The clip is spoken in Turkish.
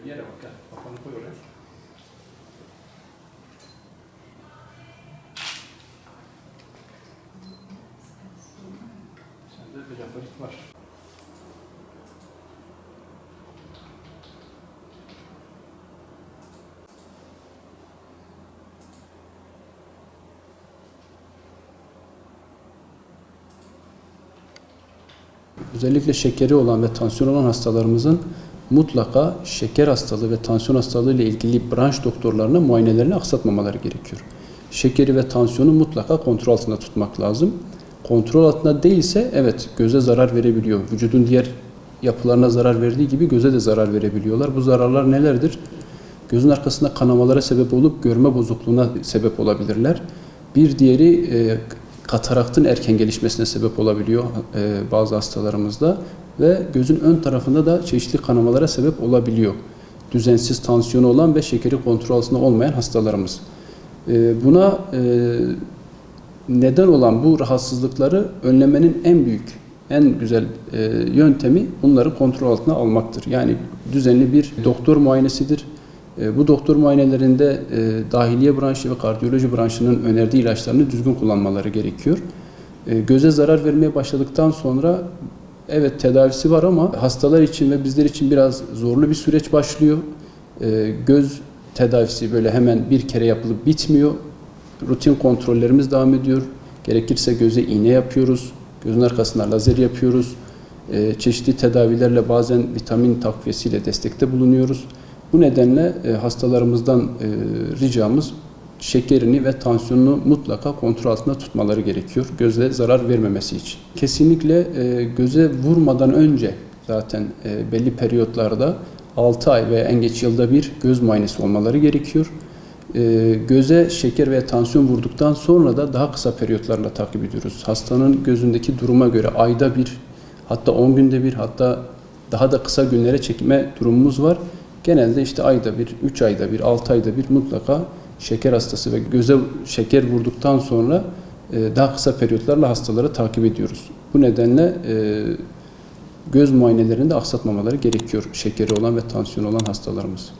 Bir yere bak ya. Kafanı koy oraya. Sende bir referit var. Özellikle şekeri olan ve tansiyon olan hastalarımızın mutlaka şeker hastalığı ve tansiyon hastalığı ile ilgili branş doktorlarına muayenelerini aksatmamaları gerekiyor. Şekeri ve tansiyonu mutlaka kontrol altında tutmak lazım. Kontrol altında değilse evet göze zarar verebiliyor. Vücudun diğer yapılarına zarar verdiği gibi göze de zarar verebiliyorlar. Bu zararlar nelerdir? Gözün arkasında kanamalara sebep olup görme bozukluğuna sebep olabilirler. Bir diğeri kataraktın erken gelişmesine sebep olabiliyor bazı hastalarımızda ve gözün ön tarafında da çeşitli kanamalara sebep olabiliyor. Düzensiz tansiyonu olan ve şekeri kontrol altında olmayan hastalarımız. Buna neden olan bu rahatsızlıkları önlemenin en büyük, en güzel yöntemi bunları kontrol altına almaktır. Yani düzenli bir doktor muayenesidir. Bu doktor muayenelerinde dahiliye branşı ve kardiyoloji branşının önerdiği ilaçlarını düzgün kullanmaları gerekiyor. Göze zarar vermeye başladıktan sonra evet tedavisi var ama hastalar için ve bizler için biraz zorlu bir süreç başlıyor. Göz tedavisi böyle hemen bir kere yapılıp bitmiyor. Rutin kontrollerimiz devam ediyor. Gerekirse göze iğne yapıyoruz. Gözün arkasına lazer yapıyoruz. Çeşitli tedavilerle bazen vitamin takviyesiyle destekte bulunuyoruz. Bu nedenle hastalarımızdan ricamız şekerini ve tansiyonunu mutlaka kontrol altında tutmaları gerekiyor. Göze zarar vermemesi için. Kesinlikle göze vurmadan önce zaten belli periyotlarda 6 ay veya en geç yılda bir göz muayenesi olmaları gerekiyor. Göze şeker veya tansiyon vurduktan sonra da daha kısa periyotlarla takip ediyoruz. Hastanın gözündeki duruma göre ayda bir, hatta 10 günde bir, hatta daha da kısa günlere çekme durumumuz var. Genelde işte ayda bir, 3 ayda bir, 6 ayda bir mutlaka şeker hastası ve göze şeker vurduktan sonra daha kısa periyotlarla hastaları takip ediyoruz. Bu nedenle göz muayenelerinde aksatmamaları gerekiyor şekeri olan ve tansiyonu olan hastalarımız.